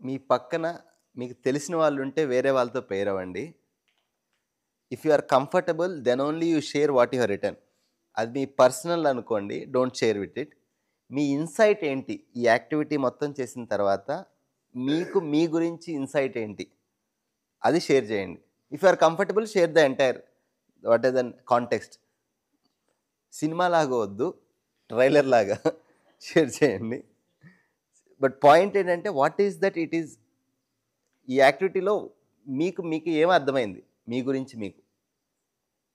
మీ పక్కన మీకు తెలిసిన వాళ్ళు ఉంటే వేరే వాళ్ళతో పేర్ అవ్వండి. If you are comfortable then only you share what you have written. అది మీ పర్సనల్ అనుకోండి, డోంట్ షేర్ విత్ ఇట్. మీ ఇన్సైట్ ఏంటి ఈ యాక్టివిటీ మొత్తం చేసిన తర్వాత, మీకు మీ గురించి ఇన్సైట్ ఏంటి అది షేర్ చేయండి. If you are comfortable share the entire what is then context. Cinema లాగా వద్దు, ట్రైలర్ లాగా షేర్ చేయండి. బట్ పాయింట్ ఏంటంటే what is that it is, ఈ యాక్టివిటీలో మీకు మీకు ఏం అర్థమైంది మీ గురించి మీకు,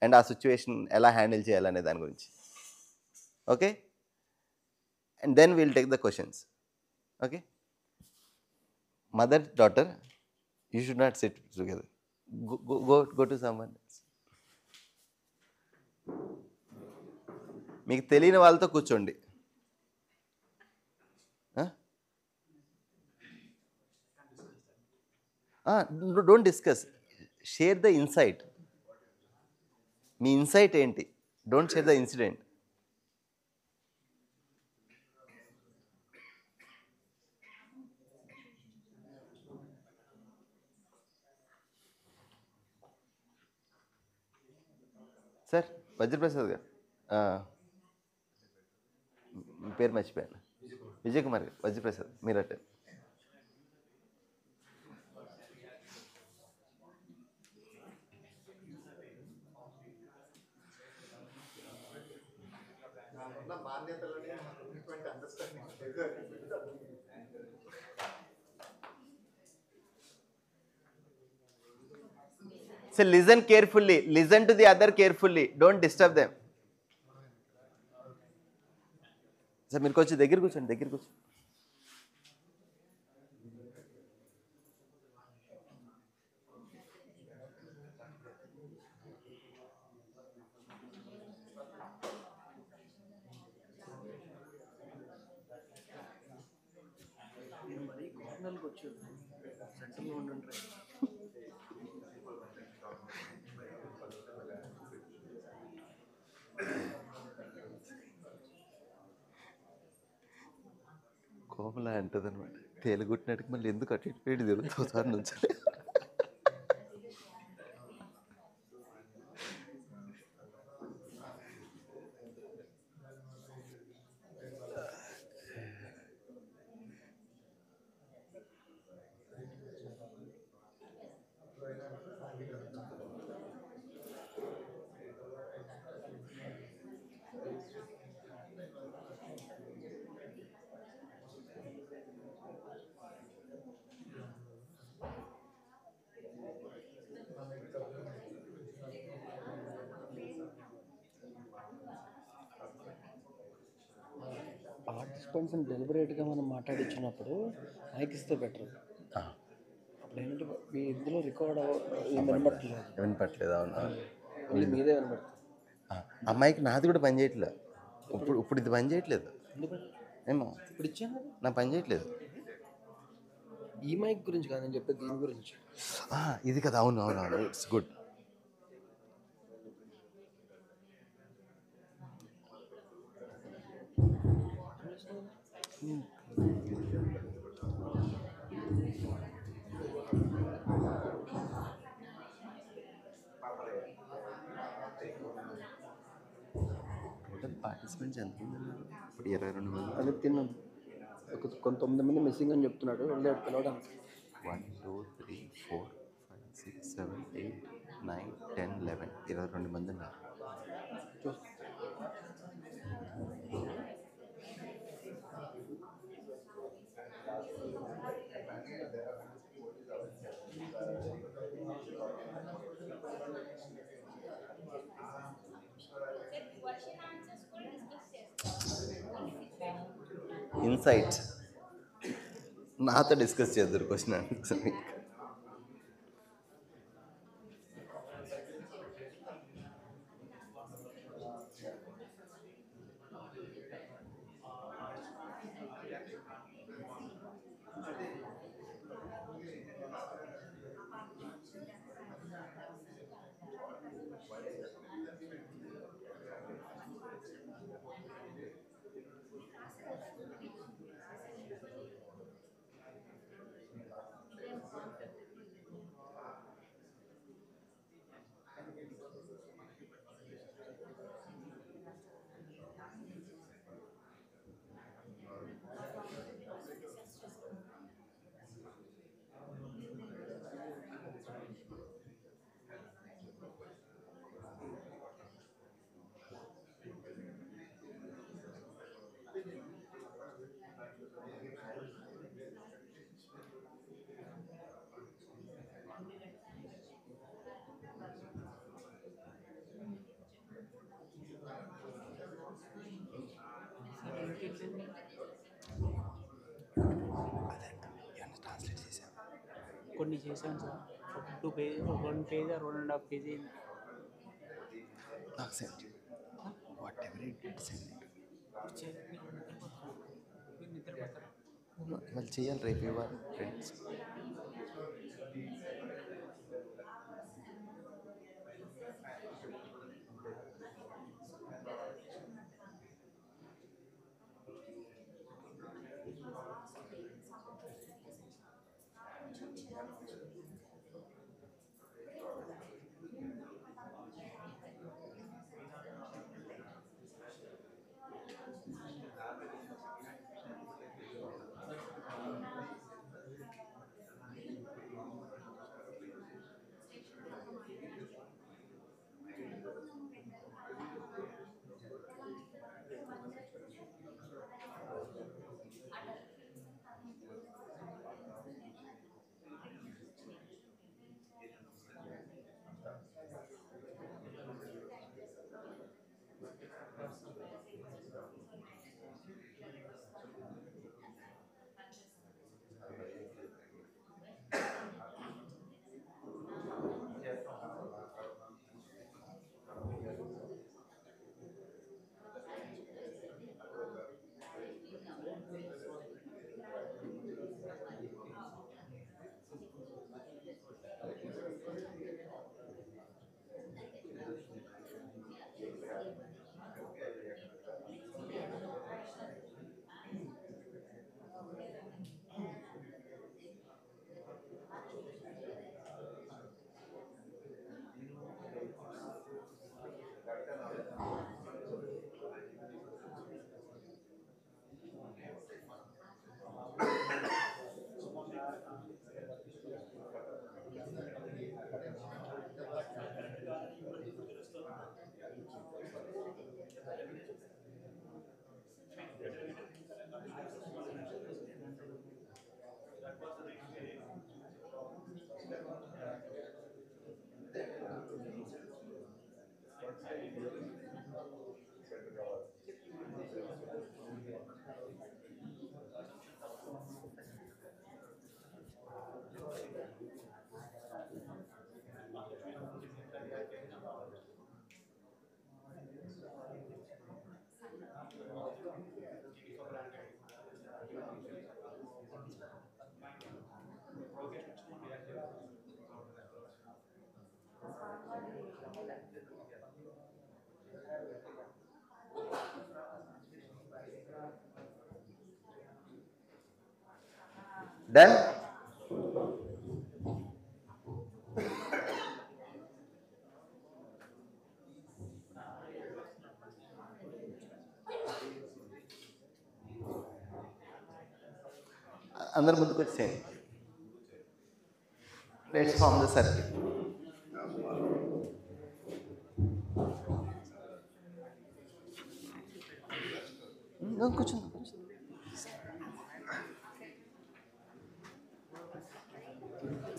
అండ్ ఆ సిచ్యువేషన్ ఎలా హ్యాండిల్ చేయాలనే దాని గురించి. Okay, and then will take the questions. Okay, mother daughter you should not sit together, go to someone. మీకు తెలియని వాళ్ళతో కూర్చోండి. Don't discuss, share the insight. మీ ఇన్సైట్ ఏంటి, don't share the incident. Sir Vajraprasad గారు, మీ పేరు మర్చిపోయాను. విజయ్ కుమార్ గారు, వజ్రప్రసాద్ మీరు అట్టే. So listen carefully, listen to the other carefully, don't disturb them. Sir మీరు కొంచెం దగ్గర కూర్చోండి, దగ్గర కూర్చోండి. కోమలా అంటుంది అనమాట, తేలుగుట్టినట్టుకు మళ్ళీ ఎందుకు అటు ఇటు పెట్టి తిరుగుతావు సార్ నుంచి. పార్టిసిపెంట్స్ని డెలిబరేట్గా మనం మాట్లాడించినప్పుడు మైక్ ఇస్తే బెటర్. అప్పుడు ఏంటంటే మీ ఇందులో రికార్డ్ వినపట్లేదు. వినపట్లేదు, అవును. ఓన్లీ మీదే వినపడుతుంది. అమ్మాయికి నాది కూడా పని చేయట్లేదు. ఇప్పుడు ఇది పని చేయట్లేదు ఎందుకు ఏమో, ఇప్పుడు ఇచ్చాను నా పని చేయట్లేదు. ఈ మైక్ గురించి కాదు నేను చెప్పేది, దీని గురించి. ఇది కదా, అవును అవును అవును, ఇట్స్ గుడ్. టోటల్ పార్టిసిపెంట్స్ ఎంత మంది ఉన్నారు ఇప్పుడు? 22 మంది. అది తిన్నాను, కొంత 9 మంది మిస్సింగ్ అని చెప్తున్నాడు, వెళ్ళాడు పిలవడానికి. 1 2 3 4 5 6 7 8 9 10 11 22 మంది ఉన్నారు. ఇన్సైట్ నాతో డిస్కస్ చేద్దరు క్వశ్చన్ ఆన్సర్. కొన్ని చేశాను సార్. ఒక 2 పేజ్, ఒక 1 పేజ్ ఆర్ 1.5 పేజీ. నాకు send what ever it did send మీరు నిద్రపోతారా? మళ్ళీ చేయాలి రేపు ఇవ్వాలి ఫ్రెండ్స్. డన్. అందరు ముందుకు వచ్చేయండి. Let's form the circle. కూర్చోండి.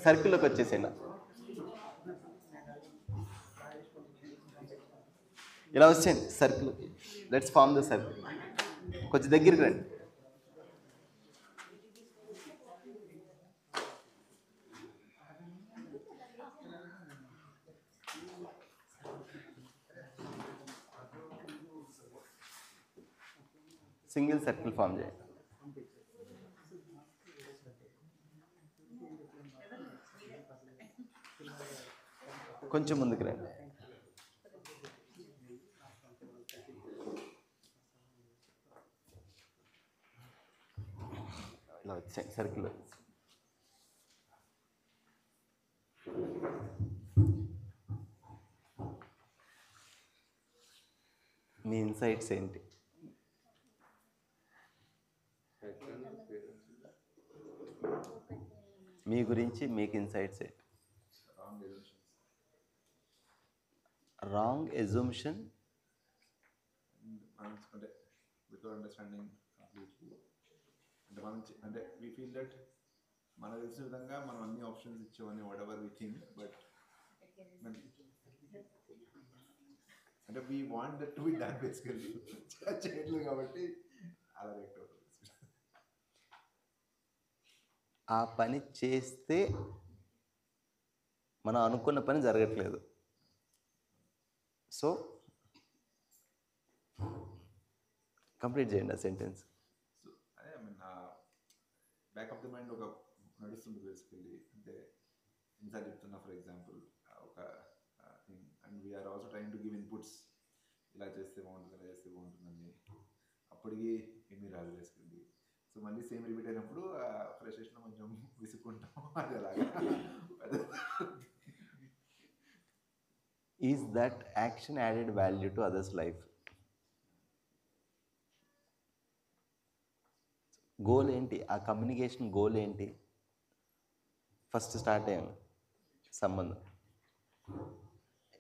సర్కిల్లోకి వచ్చేసేనా ఇలా వచ్చేయండి circle. Let's form the circle. కొంచెం దగ్గరికి రండి. సింగిల్ సర్కిల్ ఫామ్ చేయండి. కొంచెం ముందుకు రండి. ఇలా వచ్చాయి సర్కిల్. మీ ఇన్సైట్స్ ఏంటి? మీ గురించి మీకు ఇన్సైట్స్ ఏంటి? రాంగ్ ఎజంప్షన్ అంటే వితౌట్ అండర్స్టాండింగ్ కంప్లీట్లీ. అంటే మనం అంటే వీ ఫీల్ దట్ మనకు తెలిసిన విధంగా మనం అన్ని ఆప్షన్స్ ఇచ్చామని whatever we think, but అంటే we want that to be done basically. చేయట్లేదు కాబట్టి అలా రియాక్ట్ అవుతుంది. ఆ పని చేస్తే మనం అనుకున్న పని జరగట్లేదు. సో కంప్లీట్ చేయండి ఆ సెంటెన్స్. సో అదే I mean back of the mind ఒక నడుస్తుంది బేసికల్లీ. అంటే ఇన్సార్ట్ చెప్తున్నా ఫర్ ఎగ్జాంపుల్ ఒక thing, and we are also trying to give inputs, ఇలా చేస్తే బాగుంటుంది, ఇలా చేస్తే బాగుంటుందని. అప్పటికి ఏమీ రాదు బేసికల్లీ. సో మళ్ళీ సేమ్ రిపీట్ అయినప్పుడు ఫ్రస్ట్రేషన్ కొంచెం విసుక్కుంటాం. అది అలాగా is that action added value to others life? Goal ఏంటి? ఆ కమ్యూనికేషన్ గోల్ ఏంటి? ఫస్ట్ స్టార్ట్ అయ్యాను సంబంధం.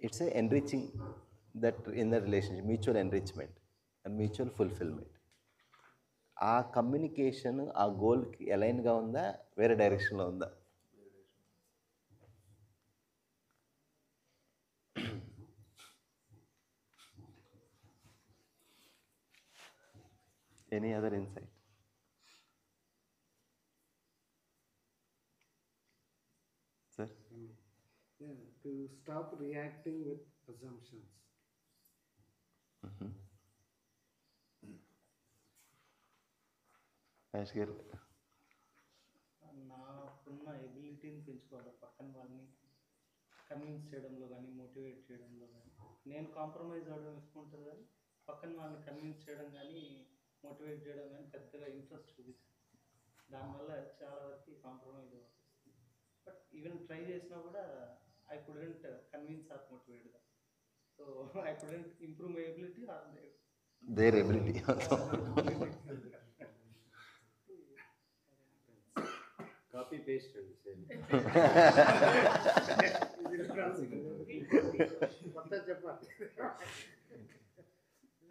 It's A enriching that in the relationship, mutual enrichment and mutual fulfilment. ఆ కమ్యూనికేషన్ ఆ గోల్కి అలైన్గా ఉందా, వేరే డైరెక్షన్లో ఉందా? Any other insight? Sir? Yeah, to stop reacting with assumptions. Ash garu. నాకున్న ఎబిలిటీని పెంచుకోవాలి, పక్కన వాళ్ళని కన్విన్స్ చేయడంలో కానీ మోటివేట్ చేయడంలో కానీ. నేను కాంప్రమైజ్ అవ్వడం ఇష్టం కానీ పక్కన వాళ్ళని కన్విన్స్ చేయడం కానీ మోటివేట్ చేయడం కానీ పెద్దగా ఇంట్రెస్ట్ చూపిస్తాను. దానివల్ల చాలా వరకు కాంప్రమైజ్ అవ్వాల్సి వస్తుంది. బట్ ఈవెన్ ట్రై చేసినా కూడా I couldn't convince or motivate them. So I couldn't improve my ability or their ability also. Copy paste అండి సేమ్.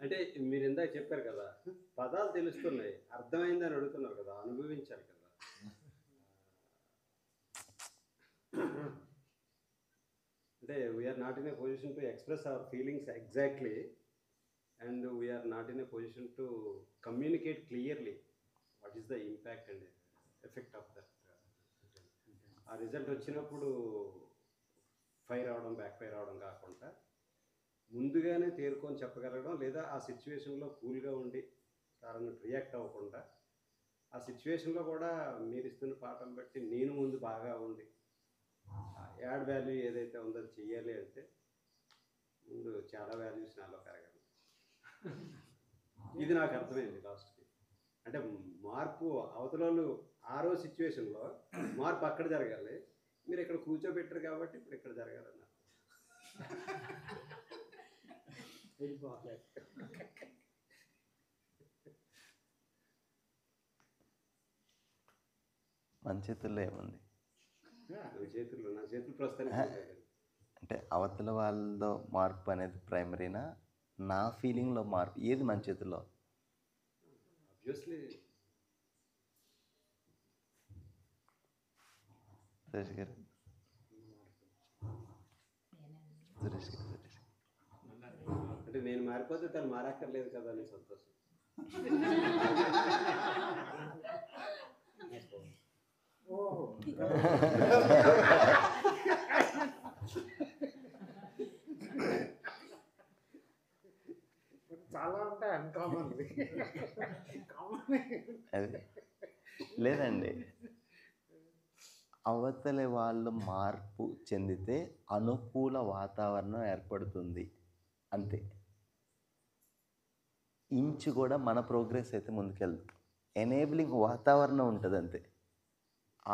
అంటే మీరు ఇందాక చెప్పారు కదా, పదాలు తెలుస్తున్నాయి, అర్థమైందని అడుగుతున్నారు కదా, అనుభవించాలి కదా. అంటే we are not in a position to express our feelings exactly, and we are not in a position to communicate clearly what is the impact and effect of that. ఆ రిజల్ట్ వచ్చినప్పుడు ఫైర్ అవడం, బ్యాక్ ఫైర్ అవడం కాకుండా ముందుగానే తేరుకొని చెప్పగలగడం, లేదా ఆ సిచ్యువేషన్లో కూల్గా ఉండి కారణం రియాక్ట్ అవ్వకుండా ఆ సిచ్యువేషన్లో కూడా మీరు ఇస్తున్న పాఠం బట్టి నేను ముందు బాగా ఉండి యాడ్ వాల్యూ ఏదైతే ఉందో అది చెయ్యాలి అంటే ముందు చాలా వాల్యూస్ నాలో పెరగాలి. ఇది నాకు అర్థమైంది లాస్ట్కి. అంటే మార్పు అవతలలో ఆరో సిచ్యువేషన్లో మార్పు అక్కడ జరగాలి, మీరు ఇక్కడ కూర్చోబెట్టరు కాబట్టి ఇప్పుడు ఇక్కడ జరగాలన్నారు. మన చేతుల్లో ఏముంది? నా చేతులు ప్రస్తుతానికి అంటే అవతల వాళ్ళలో మార్పు అనేది ప్రైమరీనా, నా ఫీలింగ్లో మార్పు ఏది మన చేతుల్లో? ఆబ్వియస్లీ సురేష్ గారు. సురేష్ గారు. అంటే నేను మారిపోతే తను మారక్కర్లేదు కదా అని సంతోషం. చాలా ఉంటాయి అన్కామన్. అది లేదండి, అవతలి వాళ్ళు మార్పు చెందితే అనుకూల వాతావరణం ఏర్పడుతుంది అంతే. ఇంచు కూడా మన ప్రోగ్రెస్ అయితే ముందుకెళ్తాం. ఎనేబులింగ్ వాతావరణం ఉంటుంది అంతే.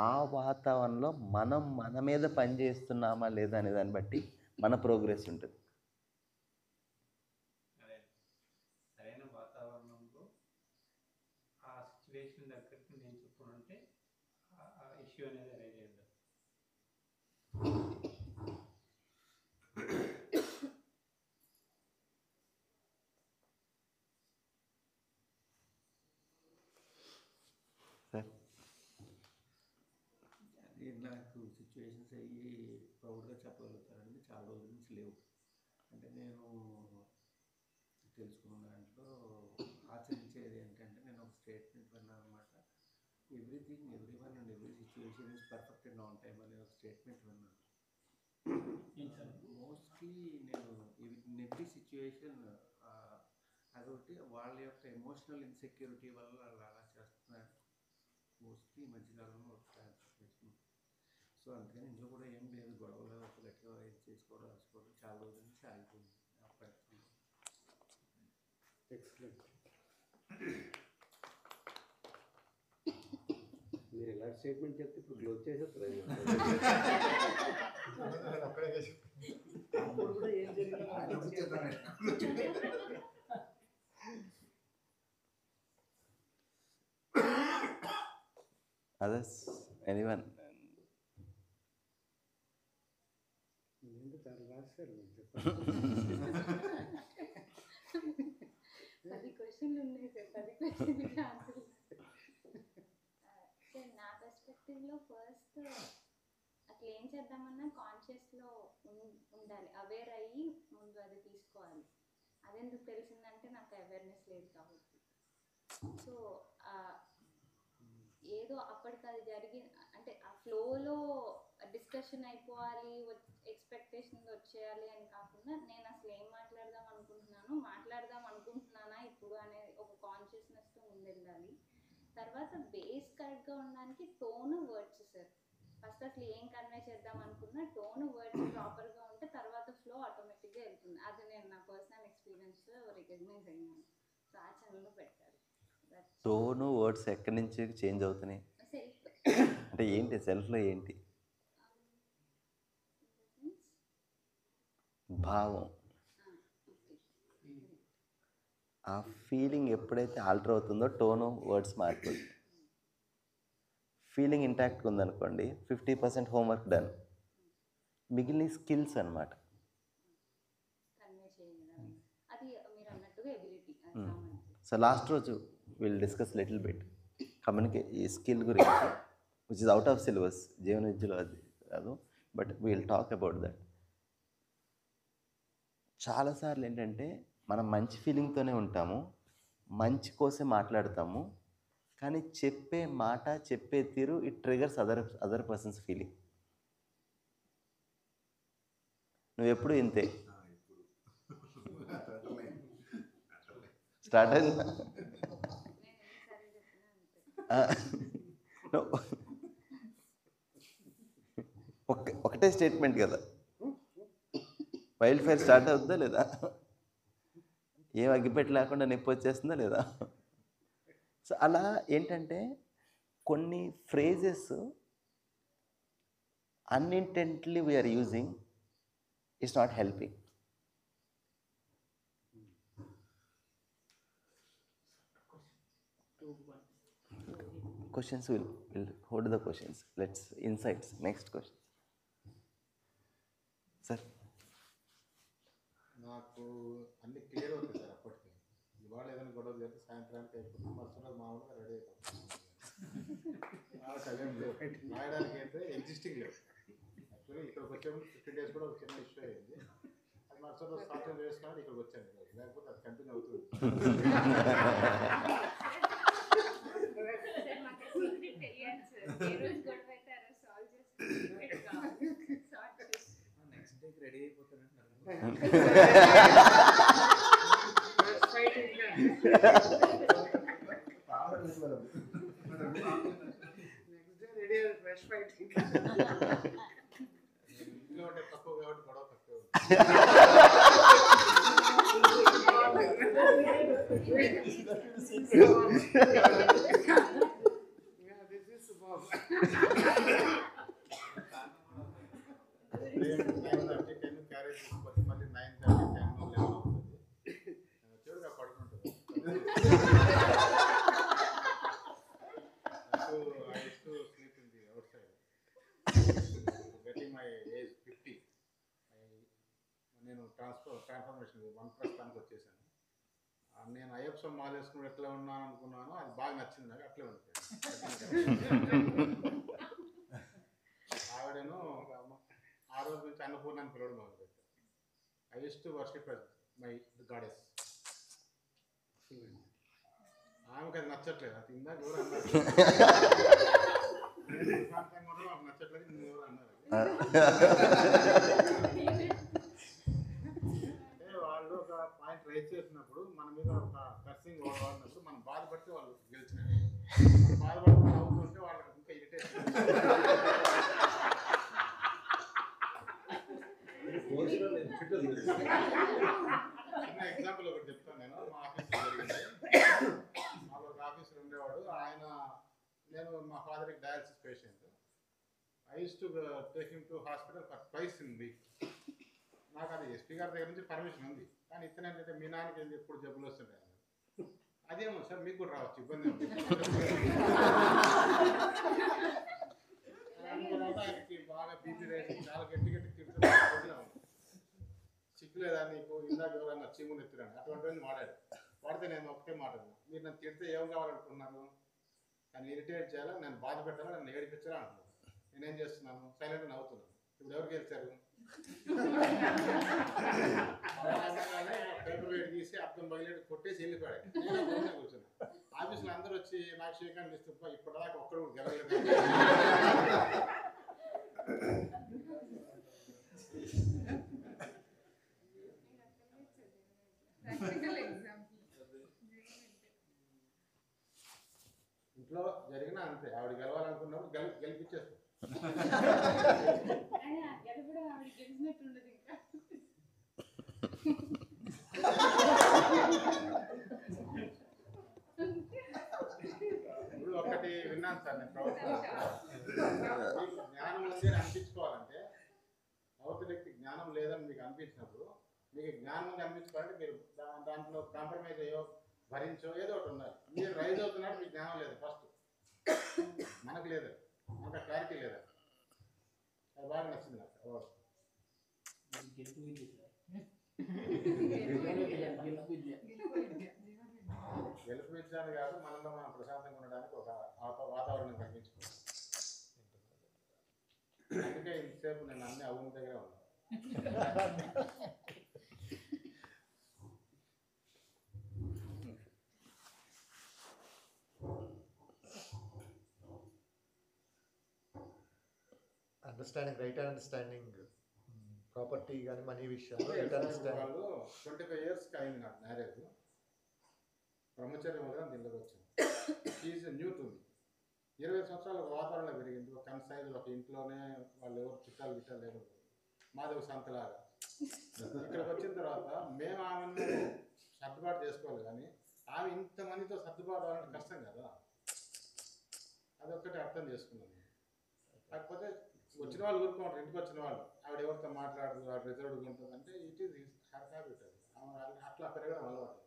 ఆ వాతావరణంలో మనం మన మీద పని చేస్తున్నామా లేదా అనే దాన్ని బట్టి మన ప్రోగ్రెస్ ఉంటుంది. సరైన వాతావరణంలో ఆ సిచ్యువేషన్ దగ్గరికి నేను చెప్పుకుంటే ఆ ఇష్యూ అనేది అరేంజ్ అయ్యింది. సార్ అది నాకు సిచ్యువేషన్స్ అయ్యి ప్రౌడ్గా చెప్పగలుగుతానండి. చాలా రోజుల నుంచి లేవు. అంటే నేను తెలుసుకున్న దాంట్లో ఆచరించేది ఏంటంటే, నేను ఒక స్టేట్మెంట్ విన్నాను అనమాట. Everything, every one and every situation is perfect and on time అనే ఒక స్టేట్మెంట్ విన్నాను. మోస్ట్లీ నేను ఇన్ ఎవ్రీ సిచ్యువేషన్ అదొకటి వాళ్ళ యొక్క ఎమోషనల్ ఇన్సెక్యూరిటీ వల్ల వాళ్ళు అలా చేస్తున్నారు మోస్ట్లీ మధ్యకాలంలో సిచ్యువేషన్. సో అందుకని ఇంట్లో కూడా ఏం లేదు, గొడవలు గట్టిగా చేసుకోవడం రాసుకోవడం చాలా రోజుల నుంచి ఆగిపోయింది ఆ ప్రయత్నం. ఎక్సలెంట్. మీరు ఇలాంటి స్టేట్మెంట్ చెప్తే ఇప్పుడు క్లోజ్ చేసేస్తారు. అప్పుడు కూడా ఏం జరిగిందో అదర్స్ ఎనీవన్? ఎందుకు అలా రాశారు మీరు చెప్పండి. 10 క్వశ్చన్లు ఉన్నాయి సార్, 10 క్వశ్చన్లకి ఆన్సర్. సార్ నా పర్స్పెక్టివ్లో ఫస్ట్ అట్లా ఏం చేద్దామన్నా కాన్షియస్లో ఉండాలి, అవేర్ అయ్యి ముందు అది తీసుకోవాలి. అదెందుకు తెలిసిందంటే నాకు అవేర్నెస్ లేదు కాబట్టి. సో ఏదో అప్పటికి అది జరిగి అంటే ఆ ఫ్లోలో డిస్కషన్ అయిపోవాలి, ఎక్స్పెక్టేషన్ వచ్చేయాలి అని కాకుండా నేను అసలు ఏం మాట్లాడదాం అనుకుంటున్నానా ఇప్పుడు అనేది ఒక కాన్షియస్నెస్తో ముందెళ్ళాలి. తర్వాత బేస్ కరెక్ట్గా ఉండడానికి టోన్, వర్డ్స్ సార్. ఫస్ట్ అసలు ఏం కన్వే చేద్దాం అనుకున్నా టోన్, వర్డ్స్ ప్రాపర్గా ఉంటే తర్వాత ఫ్లో ఆటోమేటిక్గా వెళ్తుంది. అది నేను నా పర్సనల్ ఎక్స్పీరియన్స్లో రికగ్నైజ్ అయ్యాను. సో ఆ ఛానల్లో పెట్టారు. టోను వర్డ్స్ ఎక్కడి నుంచి చేంజ్ అవుతున్నాయి అంటే ఏంటి? సెల్ఫ్లో ఏంటి భావం? ఆ ఫీలింగ్ ఎప్పుడైతే ఆల్టర్ అవుతుందో టోను వర్డ్స్ మారిపోతుంది. ఫీలింగ్ ఇంటాక్ట్గా ఉందనుకోండి, 50% హోంవర్క్ డన్, మిగిలిన స్కిల్స్ అనమాట. సో లాస్ట్ రోజు విల్ డిస్కస్ లిటిల్ బిట్ ఈ స్కిల్ గురించి, which is out of syllabus, జీవన విద్యలో అది కాదు, but will talk about that. చాలాసార్లు ఏంటంటే మనం మంచి ఫీలింగ్తోనే ఉంటాము, మంచి కోసం మాట్లాడతాము, కానీ చెప్పే మాట, చెప్పే తీరు it triggers other persons feeling. నువ్వెప్పుడు ఇంతే స్టార్ట్ అయిందా? ఒకటే స్టేట్మెంట్ కదా, వైల్డ్ ఫైర్ స్టార్ట్ అవుతుందా లేదా? ఏం అగ్గిపెట్టి లేకుండా నొప్పి వచ్చేస్తుందా లేదా? సో అలా ఏంటంటే కొన్ని phrases unintentionally we are using, it's not helping. Questions will hold the questions. Let's insights. Next question. Sir. నాకు అన్ని క్లియర్ అవుతుంది సార్. అప్పటికి ఇవాళ ఏదైనా గొడవ జరిగితే సాయంత్రానికి అయిపోతుంది, మరుసటి మామూలుగా రెడీ అయిపోతుంది. రాయడానికి అయితే ఎగ్జిస్టింగ్ లేదు. యాక్చువల్లీ ఇక్కడికి వచ్చేప్పుడు 15 days కూడా ఒక చిన్న ఇష్యూ అయింది. అది మరుసటి రోజు సాధ్యం చేసుకున్నాడు, ఇక్కడికి వచ్చాను. లేకపోతే అది కంటిన్యూ అవుతుంది. నెక్స్ట్ డేకి రెడీ అయిపోతానంటారు. ఇంట్లో ఉంటే తక్కువ కాబట్టి గొడవ తక్కువ. క్యారేజ్ తీసుకొచ్చి మళ్ళీ 9:30, 10, 11 అవుతుంది. చెడుగా పడుకుంటుంది. I used to sleep in the outside. Getting my age 50. నేను ట్రాన్స్ఫర్మేషన్ 1+ దానికి వచ్చేసాను. నేను అయ్యప్ప మాల వేసుకుని ఎట్లా ఉన్నాను అనుకున్నాను, అది బాగా నచ్చింది నాకు, అట్లే ఉంటుంది. ఆవిడను ఆ రోజు నుంచి అన్నపూర్ణాన్ని పిలవడం మొదలుపెట్టాను. I use to worship my goddess. ఆమెకు అది నచ్చట్లేదు. అది ఇందాక ఎవరు అన్నారు, నాకు నచ్చట్లేదు, నువ్వు ఎవరు అన్నారు. అంటే వాళ్ళు ఒక పాయింట్ రైజ్ చేసినప్పుడు మన మీద ఒక కర్సింగ్ వాడినప్పుడు మనం బాధపడితే వాళ్ళు గెలిచినట్టు, బాధపడుతూ నవ్వుతుంటే వాళ్ళకి ఇంకా ఇరిటేషన్. చిన్న ఎగ్జాంపుల్ ఒకటి చెప్తాను నేను. మా ఆఫీస్లో జరిగింది. మాకు ఒక ఆఫీసర్ ఉండేవాడు. నేను మా ఫాదర్కి dialysis patient. I use to take him to hospital for twice in week. నాకు అది ఎస్పీ గారి దగ్గర నుంచి పర్మిషన్ ఉంది. కానీ ఇతను ఏంటంటే మీ నాన్నకి ఎప్పుడు జబ్బులు వస్తుంటాయి. అదేమో సార్ మీకు కూడా రావచ్చు, ఇబ్బంది ఉంది. తర్వాత ఆయనకి బాగా బీపీ రేసి చాలా గట్టి తిరుగుతున్నాను. సిక్కులేదా నీకు, ఇందాక ఎవరన్నా చీములు ఎత్తురాను, అటువంటివన్నీ వాడాడు. వాడితే నేను ఒకటే మాట, మీరు నన్ను తిడితే ఏం కావాలనుకున్నాను, నన్ను ఇరిటేట్ చేయాలా, నన్ను బాధ పెట్టాలా, నన్ను ఏడిపించాలా అంటున్నాను. నేనేం చేస్తున్నాను, సైలెంట్గా నవ్వుతున్నాను. ఇప్పుడు ఎవరు గెలిచారు? పేపర్ వేడి తీసి అర్థం బయలుదేరి కొట్టేసి వెళ్ళిపోయాడు. నేను కూర్చున్నా. ఆఫీసులో అందరూ వచ్చి నాకు శ్రీకాంత్ ఇస్తూ ఇప్పటిదాకా ఒక్కడు గెలవలేదు. ఇంట్లో జరిగిన అంతే, ఆవిడ గెలవాలనుకున్నప్పుడు గెలిపించేస్తాం. ఇప్పుడు ఒకటి విన్నాను సార్ నేను జ్ఞానం ఉంది అని అనిపించుకోవాలంటే, అవతల వ్యక్తి జ్ఞానం లేదని మీకు అనిపించినప్పుడు, మీకు జ్ఞానం ఉంది అనిపించుకోవాలంటే మీరు దాంట్లో కాంప్రమైజ్ అయ్యో భరించో ఏదో ఒకటి ఉండాలి. మీరు రైజ్ అవుతున్నట్టు మీకు జ్ఞానం లేదు. ఫస్ట్ మనకు లేదు, మనకు క్లారిటీ లేదా. అది బాగా నచ్చింది నాకు. గెలుపు విజయాన్ని కాదు, మనలో మనం ప్రశాంతంగా ఉండడానికి ఒక వాతావరణం కల్పించుకోవాలి. అందుకే ఇంతసేపు నేను అన్ని అవును దగ్గరే ఉన్నాను. అండర్స్టాండింగ్, రైట్ అండర్స్టాండింగ్, ప్రాపర్టీ కానీ మనీ విషయాలు రైట్ అండర్స్టాండింగ్. వాళ్ళు 25 years అయింది నాకు మ్యారేజ్. బ్రహ్మచర్యం వల్ల దీనిలోకి వచ్చాను. Is new to me. 20 సంవత్సరాలు ఒక వాతావరణంలో పెరిగింది. ఒక కన్సైజ్ ఒక ఇంట్లోనే, వాళ్ళు ఎవరు చుట్టాలు గిట్టాలు లేరు. మాధవ సంతలాగా ఇక్కడికి వచ్చిన తర్వాత మేము ఆమెను సర్దుబాటు చేసుకోవాలి. కానీ ఆమె ఇంతమందితో సర్దుబాటు అవ్వాలంటే కష్టం కదా. అదొక్కటి అర్థం చేసుకున్నాను. కాకపోతే వచ్చిన వాళ్ళు ఊరుకుంటారు. ఇంటికి వచ్చిన వాళ్ళు ఆవిడ ఎవరితో మాట్లాడదు, ఆవిడ రిజర్వ్డ్గా ఉంటుంది అంటే ఇట్ ఈస్ హర్ హ్యాబిట్. అది అట్లా పెరగడం అలవాటు.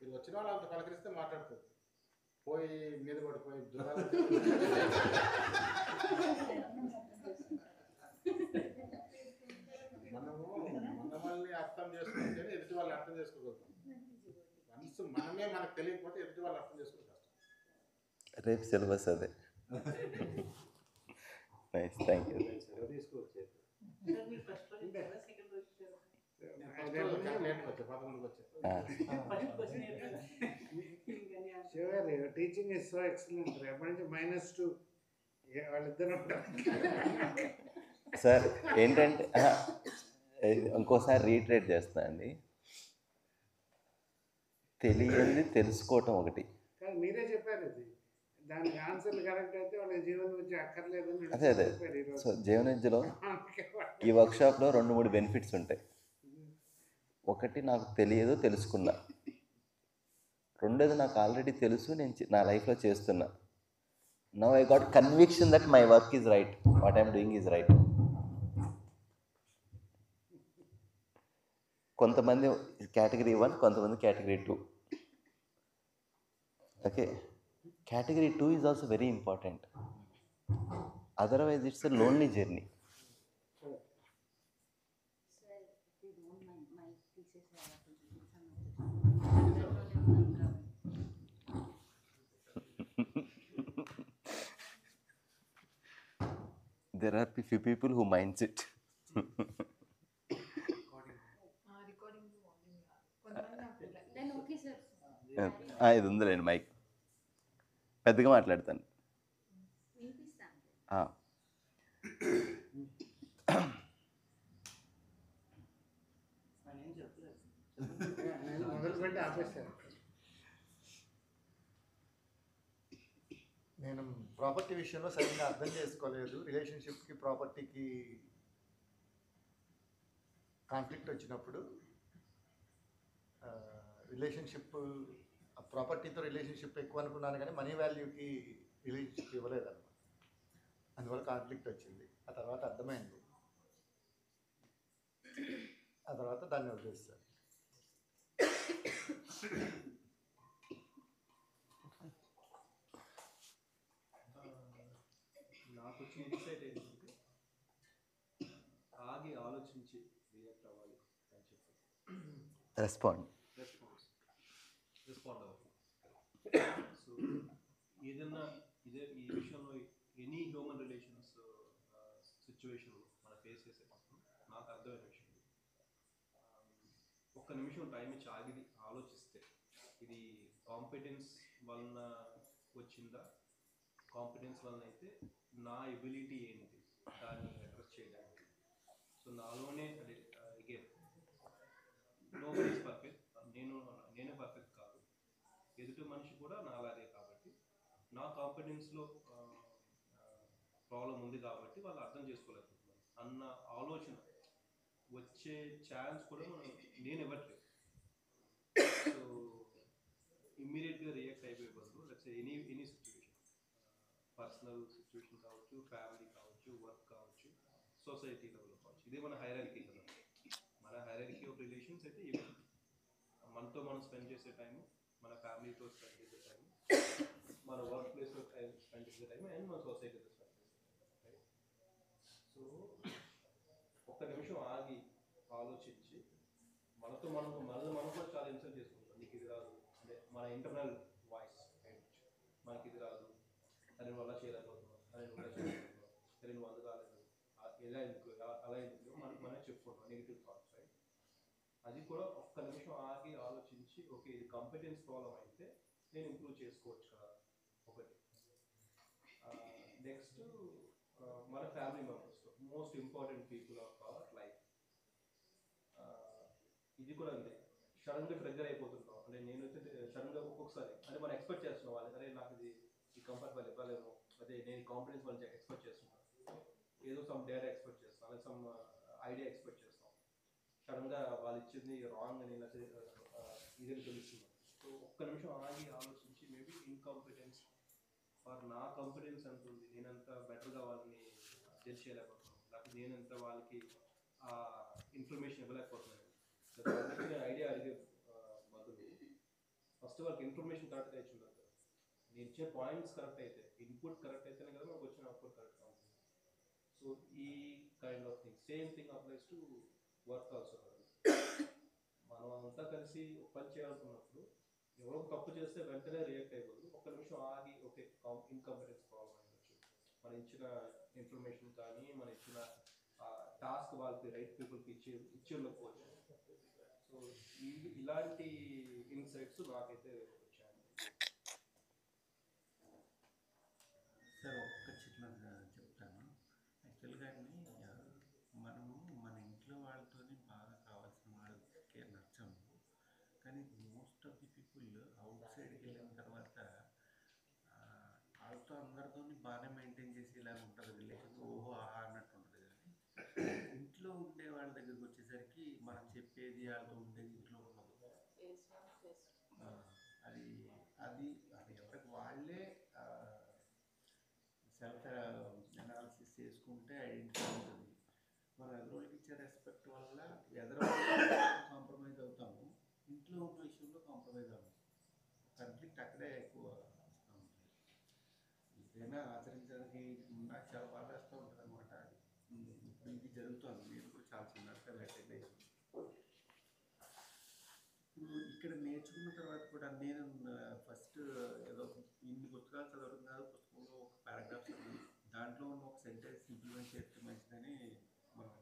మీరు వచ్చిన వాళ్ళు అంత పలకరిస్తే మాట్లాడుతుంది. పోయి మీద పడిపోయి జ్వరాలు మనము మనల్ని అర్థం చేసుకుంటేనే ఎదుటి వాళ్ళని అర్థం చేసుకోగలుగుతాం. వన్స్ మనమే మనకు తెలియకపోతే ఎదుటి వాళ్ళు అర్థం చేసుకోవడం కష్టం. రేపు సిలబస్ అదే. Nice, thank you. Teaching is so excellent. రేపటి నుంచి -2 వాళ్ళిద్దరు ఉంటారు. సార్ ఏంటంటే ఇంకోసారి రీట్రేట్ చేస్తా అండి. తెలియంది తెలుసుకోవటం ఒకటి. కానీ మీరే చెప్పారు ఇది, దానికి ఆన్సర్లు కరెక్ట్ అయితే వాళ్ళ జీవనం నుంచి అక్కర్లేదని. అదే సో జీవన విద్యలో ఈ వర్క్షాప్లో 2-3 బెనిఫిట్స్ ఉంటాయి. ఒకటి, నాకు తెలియదు, తెలుసుకున్నా. రెండోది, నాకు ఆల్రెడీ తెలుసు, నేను నా లైఫ్లో చేస్తున్నా. Now I got conviction that my work is right, what I'm doing is right. కొంతమంది కేటగిరీ 1, కొంతమంది category 2. Okay, category 2 is also very important. Otherwise it's a lonely journey. There are few people who minds it. ఇది ఉందిలేండి mic, పెద్దగా మాట్లాడతాను. ఇచ్చేసారు. నేను property విషయంలో సరిగ్గా అర్థం చేసుకోలేదు. రిలేషన్షిప్కి ప్రాపర్టీకి కాన్ఫ్లిక్ట్ వచ్చినప్పుడు రిలేషన్షిప్ ప్రాపర్టీతో రిలేషన్షిప్ ఎక్కువ అనుకున్నాను, కానీ మనీ వాల్యూకి రిలేషన్షిప్ ఇవ్వలేదన్నమాట. అందువల్ల కాన్ఫ్లిక్ట్ వచ్చింది. ఆ తర్వాత అర్థమైంది, ఆ తర్వాత దాన్ని వదిలేస్తారు. నాకు వచ్చిన ఇన్సైట్ ఏంటంటే ఆగి ఆలోచించి రియాక్ట్ అవ్వాలి అని చెప్పి రెస్పాండ్ అవ్వాలి. సో ఏదన్నా ఈ విషయంలో ఎనీ హ్యూమన్ రిలేషన్స్ సిచ్యువేషన్లో మనం ఫేస్ చేసేటప్పుడు నాకు అర్థమైన విషయం, ఒక్క నిమిషం టైం ఇచ్చి ఆగి ఆలోచిస్తే ఇది కాంపిటెన్స్ వలన వచ్చిందా, కాంపిటెన్స్ వలన అయితే నా ఎబిలిటీ ఏంటి దాన్ని అడ్రస్ చేయడానికి. సో నాలోనే అదే అగైన్ నోబడీ ఈజ్ పర్ఫెక్ట్, నేనే పర్ఫెక్ట్ కాదు, ఎదుటి మనిషి కూడా నాలాగే. కాబట్టి నా కాన్ఫిడెన్స్లో ప్రాబ్లం ఉంది కాబట్టి వాళ్ళు అర్థం చేసుకోలేకపోతున్నారు అన్న ఆలోచన వచ్చే ఛాన్స్ కూడా నేను ఇవ్వట్లేదు. సో ఇమ్మీడియట్గా రియాక్ట్ అయిపోయే బదులు let's any situation, personal situation కావచ్చు, ఫ్యామిలీ కావచ్చు, వర్క్ కావచ్చు, సొసైటీ లెవెల్ కావచ్చు, ఇదే మన హైరార్కీ కదా. మన హైరార్కీ ఆఫ్ రిలేషన్స్ అయితే ఇవి మనతో మనం స్పెండ్ చేసే టైము, మన ఫ్యామిలీతో స్పెండ్ చేసే టైము, మన వర్క్ ప్లేస్లో స్పెండ్ చేసే టైం, అండ్ మన సొసైటీతో స్పెండ్ చేసే టైం. రైట్. సో ఒక్క నిమిషం ఆగి ఆలోచించి మనతో మనం కూడా చాలా ఇన్సల్ట్ చేసుకుంటాం. నీకు ఇది రాదు అంటే మన ఇంటర్నల్ వాయిస్ మనకి ఇది రాదు, అని నువ్వు అలా చేయలేకపోతున్నావు, అని నువ్వు ఇలా చేయలేకపోతున్నావు, అని నువ్వు అది కాలేదు, ఎలా ఎందుకు అలా ఎందుకు మనమే చెప్పుకుంటాం నెగిటివ్ థాట్స్. రైట్. అది కూడా ఒక్క నిమిషం ఆగి ఆలోచించి ఓకే ఇది కాంపిటెన్స్ ప్రాబ్లం అయితే నేను ఇంప్రూవ్ చేసుకోవచ్చు కదా ఒకటి. నెక్స్ట్ మన ఫ్యామిలీ మెంబర్స్తో most important people of our life, ఇది కూడా అంతే. సడన్గా ట్రిగ్గర్ అయిపోతుంటాం. అంటే నేను సడన్గా ఒక్కొక్కసారి అంటే మనం ఎక్స్పెక్ట్ చేస్తున్నాం వాళ్ళు, అరే నాకు ఇది ఈ కంఫర్ట్ వాళ్ళు ఇవ్వలేము, అదే నేను కాన్ఫిడెన్స్ వాళ్ళు ఎక్స్పెక్ట్ చేస్తున్నాను, ఏదో సమ్ డేటా ఎక్స్పెక్ట్ చేస్తాం, లేదా సమ్ ఐడియా ఎక్స్పెక్ట్ చేస్తాం. సడన్గా వాళ్ళు ఇచ్చింది రాంగ్ అని ఇదని తెలుస్తుంది. సో ఒక్క నిమిషం ఆగి ఆలోచించి మేబీ ఇన్కాంపిటెన్స్ ఫర్ నా కాన్ఫిడెన్స్ ఎంత ఉంది, నేనంత బెటర్గా వాళ్ళని జడ్జ్ చేయలేకపోతున్నాను, లేకపోతే నేనంత వాళ్ళకి ఇన్ఫర్మేషన్ ఇవ్వలేకపోతున్నాను. ఐడియా అడిగే బదులు ఫస్ట్ వాళ్ళకి ఇన్ఫర్మేషన్ కరెక్ట్గా ఇచ్చి ఉండదు. నేను ఇచ్చే పాయింట్స్ కరెక్ట్ అయితే, ఇన్పుట్ కరెక్ట్ అయితేనే కదా మనకు వచ్చిన అవుట్పుట్ కరెక్ట్గా ఉంటుంది. సో ఈ kind of thing same thing applies to work also. మనం అంతా కలిసి పని చేయాలనుకున్నప్పుడు ఎవరో తప్పు చేస్తే వెంటనే రియాక్ట్ అయిపోతుంది. ఒక్క నిమిషం ఆగి ఓకే ఇన్కాంపిటెన్స్ ప్రాబ్లం అయ్యొచ్చు, మనం ఇచ్చిన ఇన్ఫర్మేషన్ కానీ మనం ఇచ్చిన టాస్క్ వాళ్ళకి రైట్ పీపుల్కి ఇచ్చి ఉండకపోవచ్చు. సో ఇలాంటి ఇన్సైట్స్ నాకైతే వచ్చాయి. సార్ ఒక్క చిన్న చెప్తాను. యాక్చువల్గా మనము మన ఇంట్లో వాళ్ళతోనే బాగా కావాల్సిన వాళ్ళకే నచ్చము, కానీ most of the people out సైడ్కి వెళ్ళిన తర్వాత వాళ్ళతో అందరితో బాగానే మెయింటైన్ చేసి ఇలా ఉంటుంది రిలేషన్, ఓహో ఆహా అన్నట్టు ఉంటుంది. కానీ ఇంట్లో ఉండే వాళ్ళ దగ్గరికి వచ్చేసరికి మనం చెప్పేది వాళ్ళతో ఉండేది ఇంట్లో ఉండదు. అది అది అది ఎవరికి వాళ్ళే సెల్ఫ్ అనాలిసిస్ చేసుకుంటే ఐడెంటిఫై ఉంటుంది. మనం ఎదురోళ్ళకి ఇచ్చే రెస్పెక్ట్ వల్ల కాంప్రమైజ్ అవుతాము, ఇంట్లో ఉన్న విషయంలో కాంప్రమైజ్ అవ్వము. కాన్ఫ్లిక్ట్ అక్కడే ఎక్కువ వస్తూ ఉంటుంది. ఏదైనా ఆచరించడానికి నాకు చాలా బాగా వస్తూ ఉంటుంది అనమాట. ఇప్పుడు ఇది జరుగుతుంది, నేను కూడా చాలా చిన్నగా అటెండ్ అయ్యాను. ఇప్పుడు ఇక్కడ నేర్చుకున్న తర్వాత కూడా నేను ఫస్ట్ ఏదో ఇన్ని పుస్తకాలు చదవడం కాదు, పుస్తకంలో ఒక పారాగ్రాఫ్ చదివి దాంట్లో ఉన్న ఒక సెంటెన్స్ ఇంప్లిమెంట్ చేస్తే మంచిదని మనం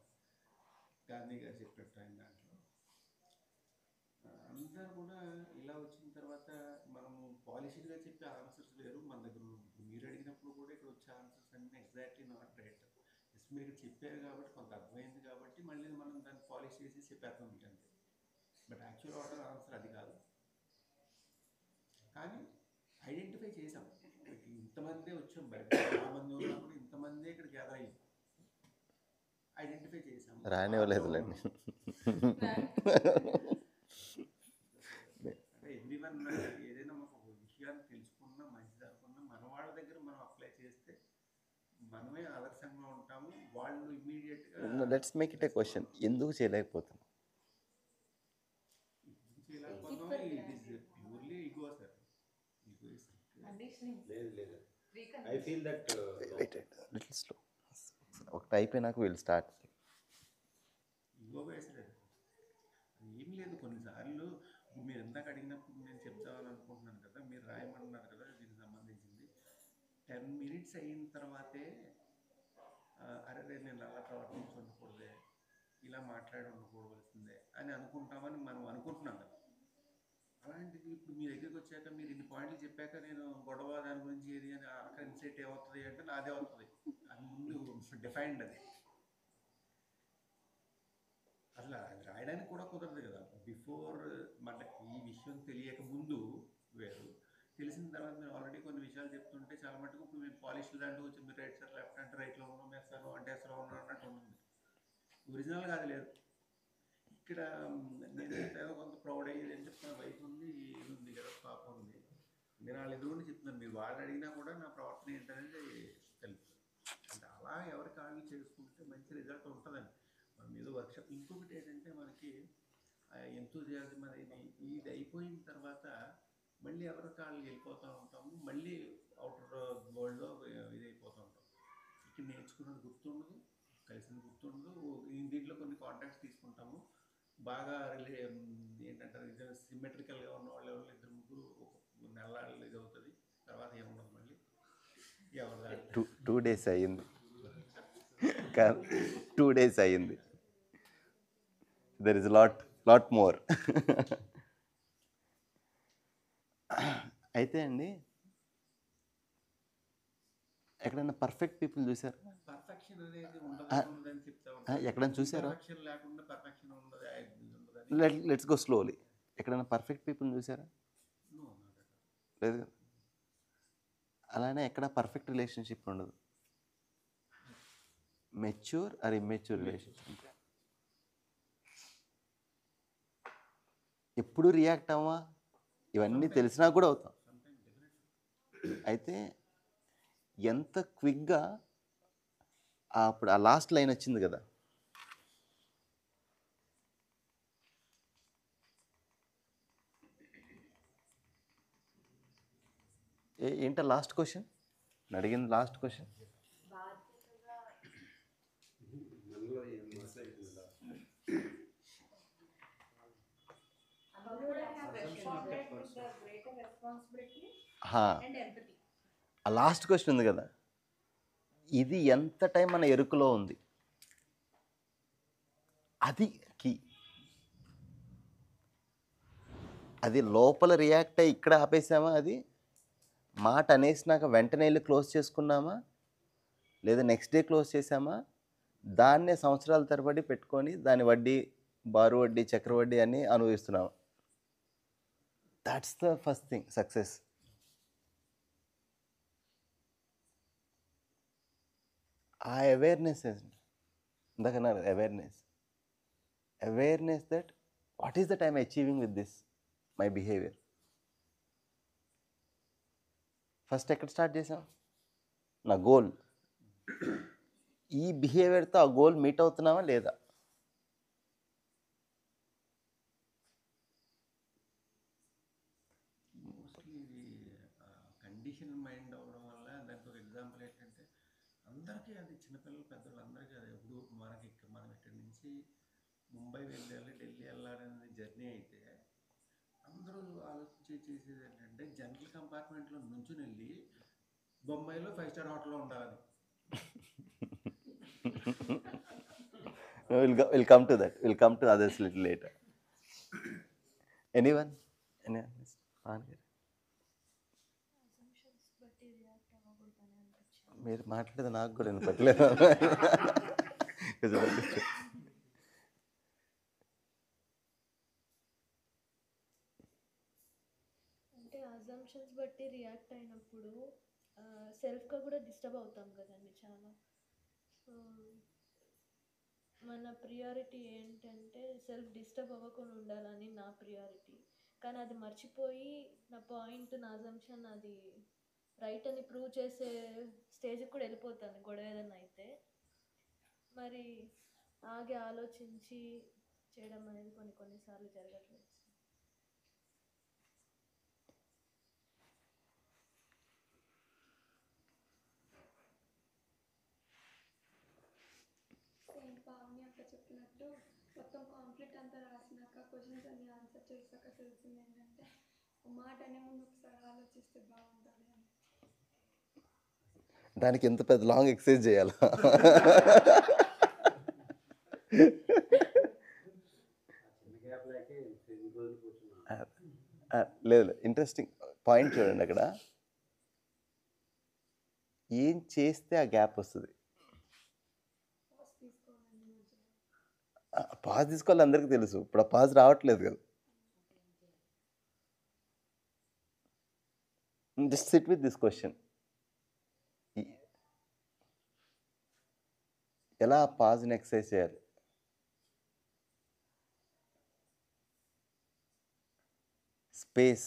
గాంధీ గారు చెప్పినట్టు ఆయన దాంట్లో అందరూ కూడా ఇలా వచ్చిన తర్వాత మనము పాలిషీగా చెప్పే ఆన్సర్స్ వేరు మన దగ్గర. మీరు అడిగినప్పుడు కూడా ఇక్కడ వచ్చే ఆన్సర్స్ అన్నీ ఎగ్జాక్ట్లీ నాట్ రైట్. జస్ట్ మీరు ఇక్కడ చెప్పారు కాబట్టి కొంత అర్థమైంది కాబట్టి మళ్ళీ మనం దాన్ని పాలిష్ చేసి చెప్పేస్తాం మీకు అంతే. బట్ యాక్చువల్ ఆర్డర్ ఆన్సర్ అది కాదు. కానీ ఐడెంటిఫై చేసాం. ఇంతమందే వచ్చాం, బయట చాలా మంది ఉన్నప్పుడు ఇంతమందే ఇక్కడ గ్యాదర్ అయ్యాం, ఐడెంటిఫై చేసాం. రానివ్వలేదులేండి. అంటే ఎవ్రీవన్ ఏదైనా ఒక విషయాన్ని తెలుసుకున్నా మంచిది అనుకున్నా మన వాళ్ళ దగ్గర మనం అప్లై చేస్తే మనమే ఆదర్శంగా ఉంటాము. వాళ్ళు ఇమ్మీడియట్గా let's make it A question, ఎందుకు చేయలేకపోతున్నాం? ప్యూర్లీ ఈగో సార్, లేదు. I feel that little slow, ఒకటి అయిపోయినాక విల్ స్టార్ట్. ఈగో బేస్డ్ ఏం లేదు. కొన్నిసార్లు మీరు ఎందాక అడిగినప్పుడు నేను చెప్తామని అనుకుంటున్నాను కదా, మీరు రాయమన్నారు కదా దీనికి సంబంధించింది. 10 minutes అయిన తర్వాతే అరే నేను అలా ప్రవర్తించి ఉండకూడదే, ఇలా మాట్లాడి ఉండకూడవలసిందే అని అనుకుంటామని మనం అనుకుంటున్నాం కదా. అలాంటిది ఇప్పుడు మీ దగ్గరికి వచ్చాక మీరు ఇన్ని పాయింట్లు చెప్పాక నేను గొడవ దాని గురించి ఏది అని అక్కడ ఇన్సైట్ ఏమవుతుంది అంటే నాదే అవుతుంది. అది ముందు డిఫైన్డ్, అది అసలు అది రాయడానికి కూడా కుదరదు కదా. బిఫోర్ మన ఈ విషయం తెలియక ముందు వేరు, తెలిసిన తర్వాత మీరు ఆల్రెడీ కొన్ని విషయాలు చెప్తుంటే చాలా మటుకు ఇప్పుడు మేము పాలిష్ దాంట్లో వచ్చి మీరు రైట్ సార్ లెఫ్ట్ అంటే రైట్లో ఉన్నాం, వేస్తాను అంటే అసలు ఉన్నాను అన్నట్టు ఉంటుంది. ఒరిజినల్గా అది లేదు. ఇక్కడ నేను ఏదో కొంత ప్రౌడ్ అయ్యేది అని చెప్తాను, వైఫ్ ఉంది, ఉంది కదా, పాప ఉంది. నేను వాళ్ళ ఎదురుని చెప్తున్నాను, మీరు వాళ్ళు అడిగినా కూడా నా ప్రవర్తన ఏంటనేది తెలుస్తుంది. అంటే అలా ఎవరికి వాళ్ళు చేసుకుంటే మంచి రిజల్ట్ ఉంటుందండి. మనం ఏదో వర్క్షాప్. ఇంకొకటి ఏంటంటే మనకి ఎంతూజియాజం అనేది ఇది అయిపోయిన తర్వాత మళ్ళీ ఎవరికి వాళ్ళు వెళ్ళిపోతూ ఉంటాము, మళ్ళీ అవుటర్ వరల్డ్లో ఇది అయిపోతూ ఉంటాం. ఇక్కడ నేర్చుకున్నది గుర్తుండదు, కలిసింది గుర్తుండదు. దీంట్లో కొన్ని కాంటాక్ట్స్ తీసుకుంటాము, బాగా ఏంటంటారు ఇది సిమెట్రికల్గా ఉన్న వాళ్ళు ఎవరు 2-3 ఒక నెల ఇది అవుతుంది, తర్వాత ఏముండదు. మళ్ళీ ఎవరు 2 days అయ్యింది, 2 days అయ్యింది. There is lot more. అయితే అండి, ఎక్కడైనా పర్ఫెక్ట్ పీపుల్ చూసారు? పర్ఫెక్షన్ అనేది ఉండదని చెప్తా ఉంటాను. ఎక్కడైనా చూసారా? పర్ఫెక్షన్ లేకుండా పర్ఫెక్షన్ ఉండదు. Let's go slowly. ఎక్కడైనా పర్ఫెక్ట్ పీపుల్ చూసారా? లేదు కదా. అలానే ఎక్కడ పర్ఫెక్ట్ రిలేషన్షిప్ ఉండదు. Mature or immature relationship. ఎప్పుడు రియాక్ట్ అవ్వా, ఇవన్నీ తెలిసినా కూడా అవుతాం. అయితే ఎంత క్విక్గా అప్పుడు ఆ లాస్ట్ లైన్ వచ్చింది కదా, ఏంటో లాస్ట్ క్వశ్చన్ అడిగింది. లాస్ట్ క్వశ్చన్ ఆ లాస్ట్ క్వశ్చన్ ఉంది కదా, ఇది ఎంత టైం మన ఎరుకలో ఉంది, అది కీ. అది లోపల రియాక్ట్ అయ్యి ఇక్కడ ఆపేసామా, అది మాట అనేసినాక వెంటనే వెళ్ళి క్లోజ్ చేసుకున్నామా, లేదా నెక్స్ట్ డే క్లోజ్ చేసామా, దాన్నే సంవత్సరాల తరబడి పెట్టుకొని దాని వడ్డీ, బారు వడ్డీ, చక్రవడ్డీ అని అనుభవిస్తున్నాము. That's the first thing, success. ఆ అవేర్నెస్, ఇందాకన్నారు awareness that what is that I'm achieving with this my behaviour. First ఎక్కడ స్టార్ట్ చేసాం? నా గోల్. ఈ బిహేవియర్తో ఆ గోల్ మీట్ అవుతున్నామా లేదా? మోస్ట్లీ కండిషన్ మైండ్ అవ్వడం వల్ల దానికి ఒక ఎగ్జాంపుల్ ఏంటంటే అందరికీ అది, చిన్నపిల్లలు పెద్దలు అందరికీ అది. ఎప్పుడు మనం ఇక్కడి నుంచి ముంబై వెళ్ళాలి, ఢిల్లీ వెళ్ళాలనే జర్నీ అయితే అందరూ చేసేది ఏంటంటే జనరల్ కంపార్ట్మెంట్లో నుంచుని వెళ్ళి బొంబాయిలో 5-star హోటల్లో ఉండాలని. We'll come to that. We'll come to others little later. Anyone? మీరు మాట్లాడేది నాకు కూడా వినపట్లేదు. అంటే సిచ్యువేషన్స్ బట్టి రియాక్ట్ అయినప్పుడు సెల్ఫ్గా కూడా డిస్టర్బ్ అవుతాం కదండి చాలా. సో మన ప్రియారిటీ ఏంటంటే సెల్ఫ్ డిస్టర్బ్ అవ్వకుండా ఉండాలని నా ప్రియారిటీ. కానీ అది మర్చిపోయి నా పాయింట్, నా అజంప్షన్ అది రైట్ అని ప్రూవ్ చేసే స్టేజ్కి కూడా వెళ్ళిపోతాను గొడవ ఏదైనా అయితే. మరి ఆగి ఆలోచించి చేయడం అనేది కొన్నిసార్లు జరగట్లేదు. సేమ్ పావని అక్క చెప్పినట్టు మొత్తం కాంప్లీట్ అంతా రాసినాక క్వశ్చన్స్ అన్ని ఆన్సర్ చేశాక తెలిసింది ఏంటంటే మాట అనే ముందు ఒకసారి ఆలోచిస్తే బాగుంటుంది అని. దానికి ఎంత పెద్ద లాంగ్ ఎక్సర్సైజ్ చేయాలా? లేదు, ఇంట్రెస్టింగ్ పాయింట్ చూడండి. అక్కడ ఏం చేస్తే ఆ గ్యాప్ వస్తుంది? పాజ్ తీసుకోవాలి, అందరికీ తెలుసు. ఇప్పుడు ఆ పాజ్ రావట్లేదు కదా. Just SIT with this question. ఎలా పాజ్ని ఎక్సర్సైజ్ చేయాలి? స్పేస్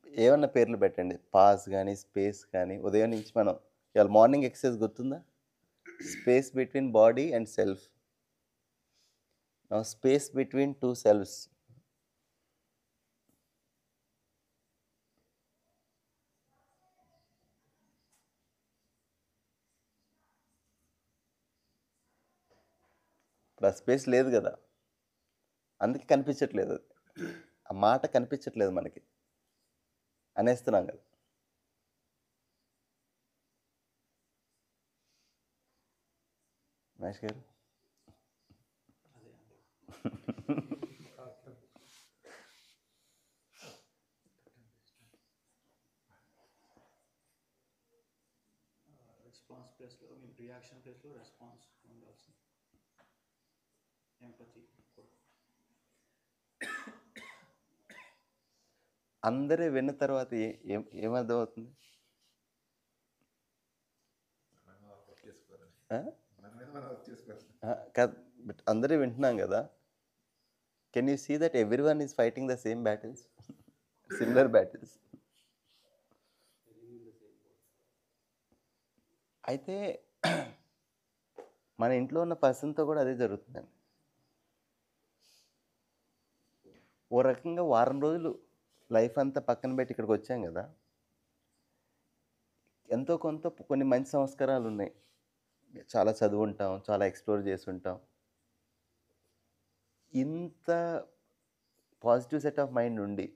ఏమన్నా పేర్లు పెట్టండి, పాజ్ కానీ స్పేస్ కానీ. ఉదయం నుంచి మనం ఇవాళ మార్నింగ్ ఎక్సర్సైజ్ గుర్తుందా? Space between body and self. Now space between two selfs. ఇప్పుడు ఆ స్పేస్ లేదు కదా, అందుకే కనిపించట్లేదు. ఆ మాట కనిపించట్లేదు మనకి, అనేస్తున్నాం కదా. మహేష్ గారు రెస్పాన్స్ ప్లేస్లో మీరు రియాక్షన్ ప్లేస్లో రెస్పాన్స్ ఉండాల్సింది. ఎంపతి అందరే విన్న తర్వాత ఏమర్థమవుతుంది? కాదు, బట్ అందరూ వింటున్నాం కదా. Can you see that every one is fighting the same battles, similar battles? అయితే మన ఇంట్లో ఉన్న పర్సన్తో కూడా అదే జరుగుతుందండి. ఓ రకంగా వారం రోజులు లైఫ్ అంతా పక్కన పెట్టి ఇక్కడికి వచ్చాం కదా. ఎంతో కొంత కొన్ని మంచి సంస్కారాలు ఉన్నాయి. చాలా చదువు ఉంటాం, చాలా ఎక్స్ప్లోర్ చేసి ఉంటాం. ఇంత పాజిటివ్ సెట్ ఆఫ్ మైండ్ ఉండి,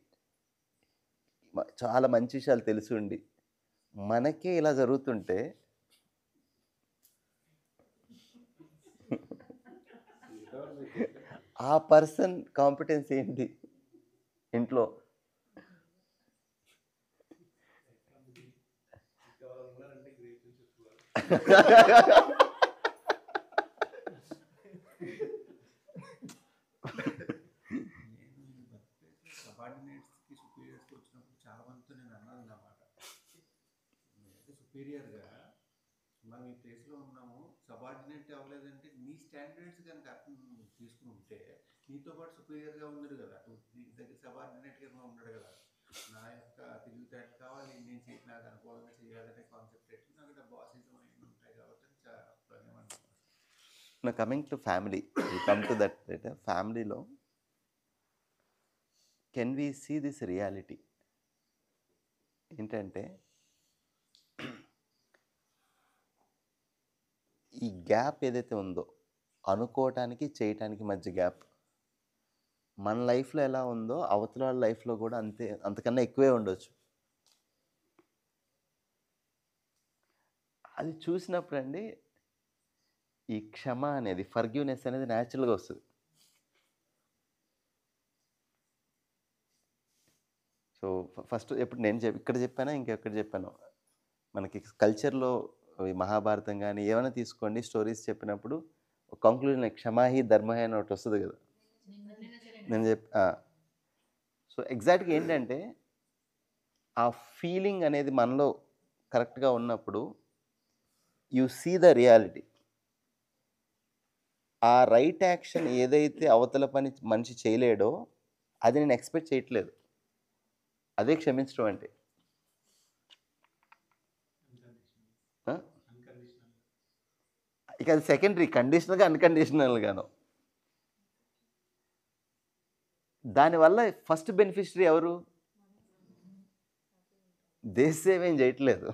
చాలా మంచి విషయాలు తెలిసి ఉండి, మనకే ఇలా జరుగుతుంటే ఆ పర్సన్ కాంపిటెన్స్ ఏంటి ఇంట్లో? సబార్డినేట్స్కి సుపీరియర్స్కి వచ్చినప్పుడు చాలా మందితో నేను అన్నాను అన్నమాట. నేనైతే సుపీరియర్గా మనం ఈ ప్లేస్లో ఉన్నాము, సబార్డినేట్ అవ్వలేదంటే నీ స్టాండర్డ్స్ కనుక అర్థం తీసుకుని ఉంటే నీతో పాటు సుపీరియర్గా ఉన్నాడు కదా, దగ్గర సబార్డినేట్గా ఉన్నాడు కదా. నా యొక్క తెలివితేటలు కావాలి, నేను చేసి నాకు అనుకూలంగా చేయాలనే కాన్సెప్ట్ పెట్టి నాకు బాసిజం అన్నీ ఉంటాయి కాబట్టి చాలా. నా coming to family, you come to that ఫ్యామిలీలో can we see this reality ఏంటంటే, ఈ గ్యాప్ ఏదైతే ఉందో అనుకోవటానికి చేయటానికి మధ్య గ్యాప్ మన లైఫ్లో ఎలా ఉందో అవతల వాళ్ళ లైఫ్లో కూడా అంతకన్నా ఎక్కువే ఉండొచ్చు. అది చూసినప్పుడు అండి ఈ క్షమ అనేది, ఫర్గివ్నెస్ అనేది న్యాచురల్గా వస్తుంది. సో ఫస్ట్ ఎప్పుడు నేను ఇక్కడ చెప్పానా ఇంకెక్కడ చెప్పాను, మనకి కల్చర్లో మహాభారతం కానీ ఏమైనా తీసుకోండి, స్టోరీస్ చెప్పినప్పుడు కంక్లూజన్ క్షమాహి ధర్మహి అని ఒకటి వస్తుంది కదా. నేను సో ఎగ్జాక్ట్గా ఏంటంటే ఆ ఫీలింగ్ అనేది మనలో కరెక్ట్గా ఉన్నప్పుడు యు సీ ద రియాలిటీ. ఆ రైట్ యాక్షన్ ఏదైతే అవతల పని మనిషి చేయలేడో అది నేను ఎక్స్పెక్ట్ చేయట్లేదు. అదే క్షమించడం అంటే. ఇక అది సెకండరీ, కండిషనల్గా అన్కండిషనల్గాను. దానివల్ల ఫస్ట్ బెనిఫిషరీ ఎవరు? దేశసేవ ఏం చేయట్లేదు.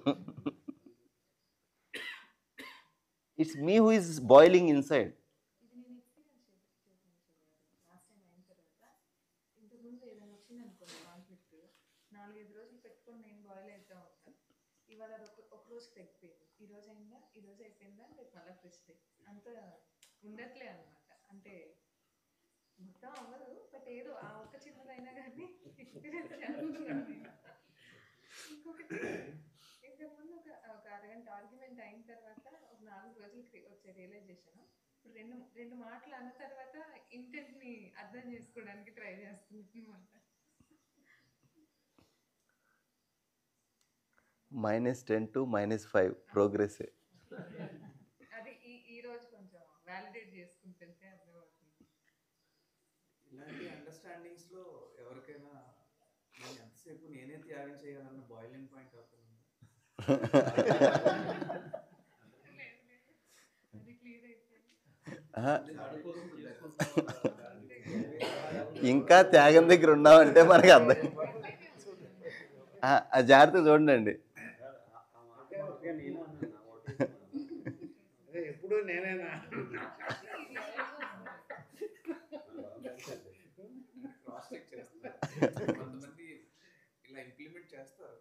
It's me who is boiling inside. ఇది నేను ఎక్స్పీరియన్స్ చేశాను లాస్ట్ టైం అయిన తర్వాత. ఇంతకుముందు ఏదైనా వచ్చిందనుకోండి కాన్ఫ్లిక్ట్, 4-5 రోజులు పెట్టుకొని నేను బాయిల్ అవుతూ ఉంటాను. ఇవాళ అది ఒక రోజు తగ్గిపోయింది, ఈ రోజు అయిందా, ఈ రోజు అయిపోయిందా, రేపు మళ్ళీ ఫ్రెష్ డే. అంత ఉండట్లే అనమాట. అంటే మొత్తం అవ్వదు, బట్ ఏదో ఆ ఒక్క చిన్నదైనా కానీ ఎక్స్పీరియన్స్ చేస్తున్నాను నేను. ఇంకొకటి, ఇంతకుముందు ఒక అరగంట ఆర్గ్యుమెంట్ అయిన తర్వాత ఒక 4 రోజులకి వచ్చే రియలైజేషన్, ఇప్పుడు రెండు మాటలు అన్న తర్వాత ఇంటెంట్ని అర్థం చేసుకోవడానికి ట్రై చేస్తున్నాను అనమాట. -10 to -5 ప్రోగ్రెస్. అది ఈ రోజు కొంచెం వ్యాలిడేట్ చేసుకుంటుంటే అర్థమవుతుంది. ఇలాంటి అండర్స్టాండింగ్స్లో ఎవరికైనా నేను ఎంతసేపు నేనే త్యాగం చేయాలన్న బాయిలింగ్ పాయింట్ అవుతుంది. ఇంకా త్యాగం దగ్గర ఉన్నామంటే మనకు అర్థం. ఆ జాగ్రత్త చూడండి. ఎప్పుడు నేనేనా క్రాస్ చెక్ చేస్తారు. కొంతమంది ఇలా ఇంప్లిమెంట్ చేస్తారు,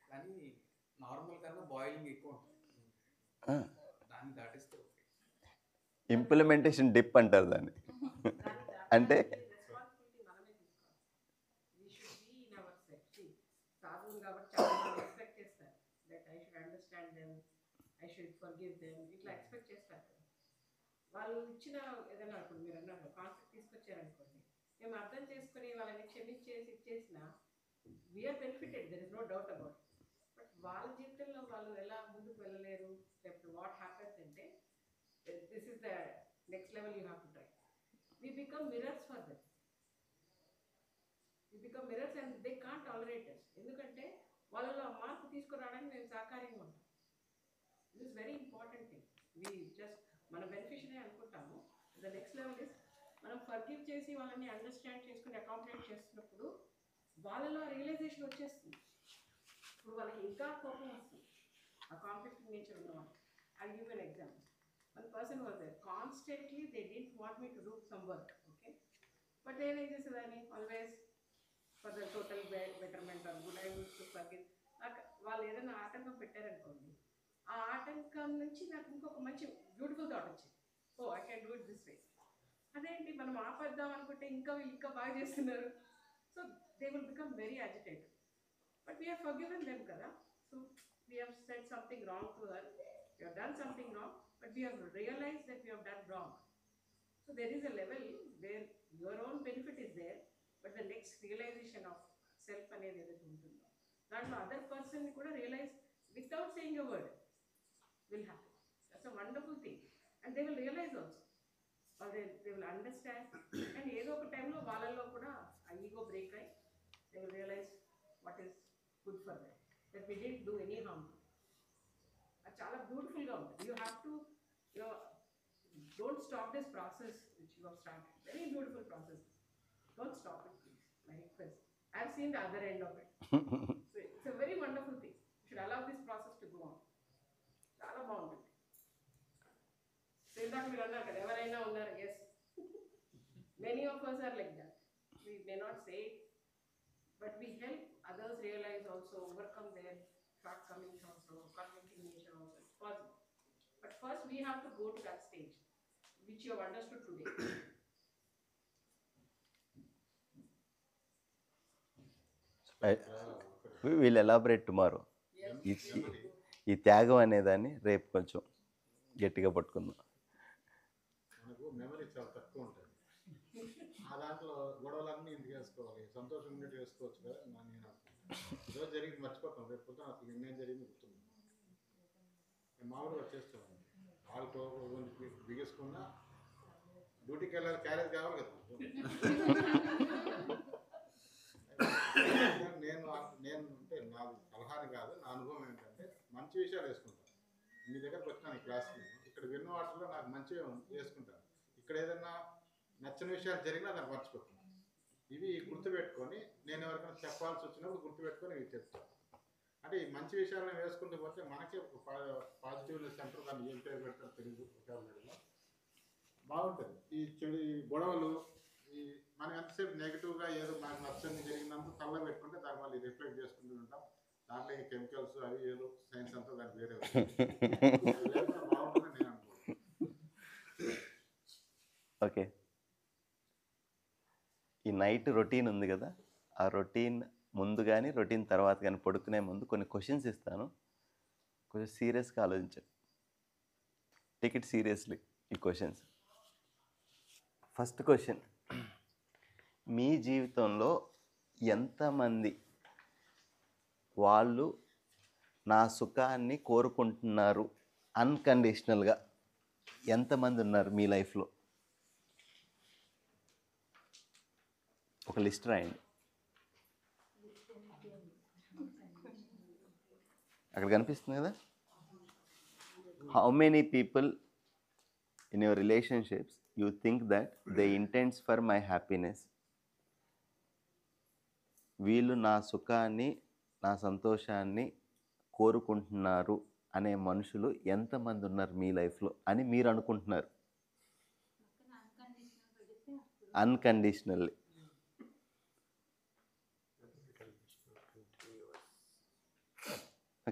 కానీ నార్మల్ కన్నా బాయిలింగ్ ఎక్కువ ఉంటుంది. దాన్ని దాటిస్తే ఇంప్లిమెంటేషన్ డిప్ అంటారు దాన్ని. అంటే ఇట్లా ఎక్స్పెక్ట్ చేస్తారు. వాళ్ళు ఇచ్చిన ఏదైనా ఇప్పుడు మీరు అన్నారు కాన్ఫ్లిక్ట్ తీసుకొచ్చారనుకోండి, మేము అర్థం చేసుకుని వాళ్ళని క్షమించేసి ఇచ్చేసిన we are benefited, there is no doubt about. But వాళ్ళ జీవితంలో వాళ్ళు ఎలా ముందుకు వెళ్ళలేరు, లేకపోతే వాట్ హ్యాపెన్స్ అంటే this is the next level you have to try. We become mirrors for them. We become mirrors and they can't tolerate us. ఎందుకంటే వాళ్ళలో మార్పు తీసుకురావడానికి మేము సహకారంగా ఉంటాం. This is very important thing. We just మన beneficiary అనుకుంటాము. ద నెక్స్ట్ లెవెల్ ఇస్ మనం ఫర్గివ్ చేసి వాళ్ళని అండర్స్టాండ్ చేసుకుని అకామిడేట్ చేస్తున్నప్పుడు వాళ్ళలో రియలైజేషన్ వచ్చేస్తుంది. ఇప్పుడు వాళ్ళకి ఇంకా కోపం వస్తుంది, ఆ కాన్ఫ్లిక్ట్ నేచర్ ఉన్న వాళ్ళు. I give an example. One person was there, constantly they didn't want me to do some work, okay, but నేనేం చేసేదాన్ని, always for the total betterment or good I use to forgive. వాళ్ళు ఏదైనా ఆటంకం పెట్టారనుకోండి, ఆ ఆటంకం నుంచి నాకు ఇంకొక మంచి బ్యూటిఫుల్ థాట్ వచ్చింది, oh I can do it this way. అదేంటి మనం ఆపేద్దాం అనుకుంటే ఇంకా వీళ్ళు ఇంకా బాగా చేస్తున్నారు. So they will become very agitated. But we have forgiven them కదా. So we have said something wrong to her, we have done something wrong, but we have realised that we have done wrong. So there is a level where your own benefit is there, but the next realisation of self అనేది ఏదైతే ఉంటుందో దాంట్లో other person కూడా realise without saying a word will happen. That's a wonderful thing. And they will realize also, or they will understand. And ఏదో ఒక టైంలో వాళ్ళల్లో కూడా ఆ ఈగో బ్రేక్ అయ్యి they will realize what is good for them, that we didn't do any harm. అది చాలా బ్యూటిఫుల్గా ఉంటుంది. You have to, don't stop this process which you have started. Very beautiful process. Don't stop it, please. My request. I have seen the other end of it. So it's a very wonderful thing. You should allow this process to go on. చాలా బాగుంటుంది. So ఇందాక మీరు అన్నారు కదా, ఎవరైనా ఉన్నారు, yes, many of us are like that. We may not say it, but we help others realize also, overcome their shortcomings also, conflicting nature also. It's possible. But first we have to go to that stage, which you have understood today. We will elaborate tomorrow. ఈ త్యాగం అనేదాన్ని రేపు కొంచెం గట్టిగా పట్టుకుందాం. మనకు memory చాలా తక్కువ ఉంటుంది. ఆ దాంట్లో గొడవలన్నీ ఎందుకు వేసుకోవాలి, సంతోషం ఉండేది వేసుకోవచ్చు కదా నేను అనుకుంటాను. ఈరోజు జరిగింది మర్చిపోతాం, రేపు పొద్దున అసలు నిన్నేం జరిగింది గుర్తుంది. నేను మామూలుగా వచ్చేస్తాను, వాళ్ళతో బిగేసుకున్నా డ్యూటీకి వెళ్ళాలి, క్యారేజ్ కావాలి కదా. నేను అంటే నాది సలహాని కాదు, నా అనుభవం ఏంటంటే మంచి విషయాలు వేసుకుంటాను. మీ దగ్గరకు వచ్చినాను ఈ క్లాస్కి, ఇక్కడ విన్న వాటిలో నాకు మంచిగా వేసుకుంటాను. ఇక్కడ ఏదన్నా నచ్చిన విషయాలు జరిగినా దాన్ని మర్చిపోతాను. ఇవి గుర్తుపెట్టుకొని నేను ఎవరికైనా చెప్పాల్సి వచ్చినప్పుడు గుర్తుపెట్టుకొని ఇవి చెప్తాను. అంటే ఈ మంచి విషయాలను వేసుకుంటూ పోతే మనకే ఒక పాజిటివ్నెస్ సెంటర్, దాన్ని ఏం పేరు పెడతారో తెలుగు విషయాలలో బాగుంటుంది. ఈ చెడు ఈ గొడవలు ఈ మనం ఎంతసేపు నెగిటివ్గా ఏదో మనకు నచ్చని జరిగినంత తల్ల పెట్టుకుంటే దాని వల్ల రిఫ్లెక్ట్ చేసుకుంటూ ఉంటాం. దాంట్లో ఈ కెమికల్స్ అవి ఏదో సైన్స్ అంతా దానికి వేరే బాగుంటుందని నేను అనుకుంటున్నాను. ఓకే, ఈ నైట్ రొటీన్ ఉంది కదా, ఆ రొటీన్ ముందు కానీ రొటీన్ తర్వాత కానీ పడుకునే ముందు కొన్ని క్వశ్చన్స్ ఇస్తాను. కొంచెం సీరియస్గా ఆలోచించండి. టేక్ ఇట్ సీరియస్లీ ఈ క్వశ్చన్స్. ఫస్ట్ క్వశ్చన్, మీ జీవితంలో ఎంతమంది వాళ్ళు నా సుఖాన్ని కోరుకుంటున్నారు అన్కండిషనల్గా? ఎంతమంది ఉన్నారు మీ లైఫ్లో? ఒక లిస్ట్ రాయండి. అక్కడ కనిపిస్తుంది కదా. How many people in your relationships you think that they intents for my happiness? వీళ్ళు నా సుఖాన్ని, నా సంతోషాన్ని కోరుకుంటున్నారు అనే మనుషులు ఎంతమంది ఉన్నారు మీ లైఫ్లో అని మీరు అనుకుంటున్నారు? Unconditionally.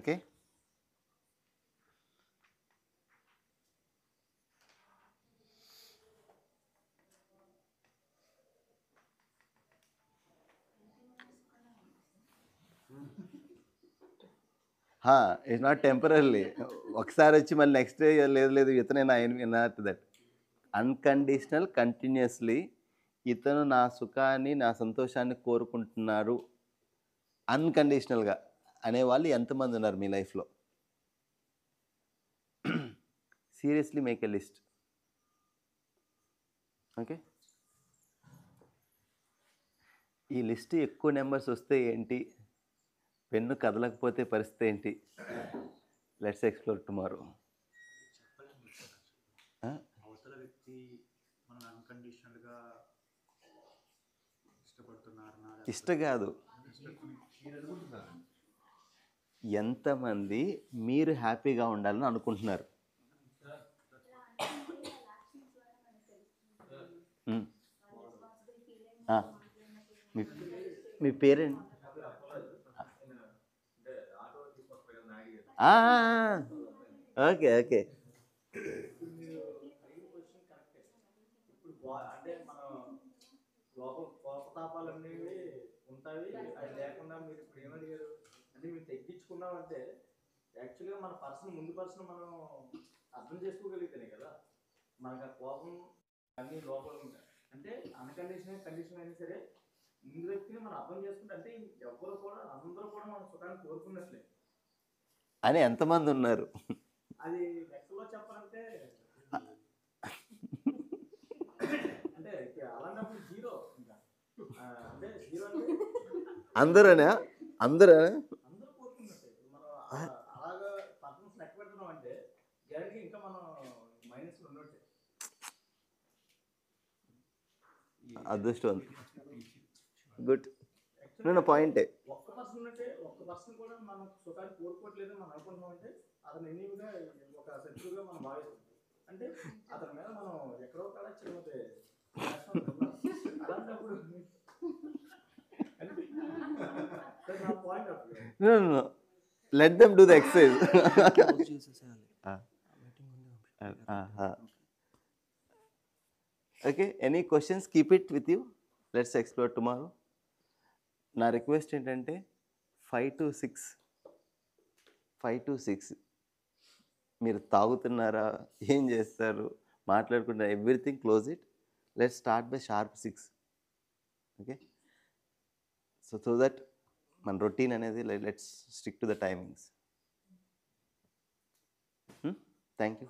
Okay, it's not temporary. ఒకసారి వచ్చి మళ్ళీ నెక్స్ట్ డే లేదు ఇతనే నా నాట్ దట్. అన్కండిషనల్, కంటిన్యూస్లీ ఇతను నా సుఖాన్ని, నా సంతోషాన్ని కోరుకుంటున్నారు అన్కండిషనల్గా అనేవాళ్ళు ఎంతమంది ఉన్నారు మీ లైఫ్లో? Seriously make a list. Okay, ఈ లిస్ట్ ఎక్కువ నెంబర్స్ వస్తే ఏంటి, పెన్ను కదలకపోతే పరిస్థితి ఏంటి? Let's explore tomorrow. అవతల వ్యక్తి మనం అన్కండిషనల్గా ఇష్టపడుతున్నారు, ఇష్టం కాదు, ఎంతమంది మీరు హ్యాపీగా ఉండాలని అనుకుంటున్నారు? మీ పేరెంట్ ఓకే ఓకే. అంటే మనం లోపల కోపతాపాలు అనేవి ఉంటాయి, అవి లేకుండా మీరు ఇప్పుడు ఏమడిగారు అంటే మీరు తగ్గించుకున్నామంటే యాక్చువల్గా మన పర్సన్ ముందు పర్సన్ మనం అర్థం చేసుకోగలిగితేనే కదా మనకు ఆ కోపం అన్ని లోపల ఉంటాయి. అంటే అన్కండిషనల్ కండిషన్ అయినా సరే ముందు వ్యక్తిని మనం అర్థం చేసుకుంటే అంటే ఎవరు కూడా అందరూ కూడా మన సుఖాన్ని కోరుకున్నట్లే అని ఎంతమంది ఉన్నారు? అది లెక్కలో చెప్పాలంటే అంటే అలాంటప్పుడు జీరో. ఇంకా అంటే జీరో అంటే అందరూనా? అందరూ కోరుకున్నట్టే. మనం అలాగా పర్సన్స్ లెక్క పెడుతున్నాం అంటే గ్యారెంటీ ఇంకా మనం మైనస్లో ఉన్నట్టే. అదృష్టం. గుడ్, నేను పాయింటే. ఒక్క పర్సన్ అంటే ఒక్క పర్సన్ కూడా మనం సుఖాన్ని కోరుకోవట్లేదు మనం అనుకుంటున్నాం అంటే అతను ఎన్నిగా ఒక శత్రువుగా మనం భావిస్తాం. అంటే అతని మీద మనం ఎక్కడో కాడ చిన్నదే అలాంటప్పుడు నా point of view. No. Let them do the exercise. Okay, any questions? Keep it with you. Let's explore tomorrow. నా రిక్వెస్ట్ ఏంటంటే 5 to 6 మీరు తాగుతున్నారా, ఏం చేస్తారు, మాట్లాడుకుంటారా, everything close it. Let's start by sharp 6. Okay. So that మన routine అనేది let's stick to the timings. Thank you.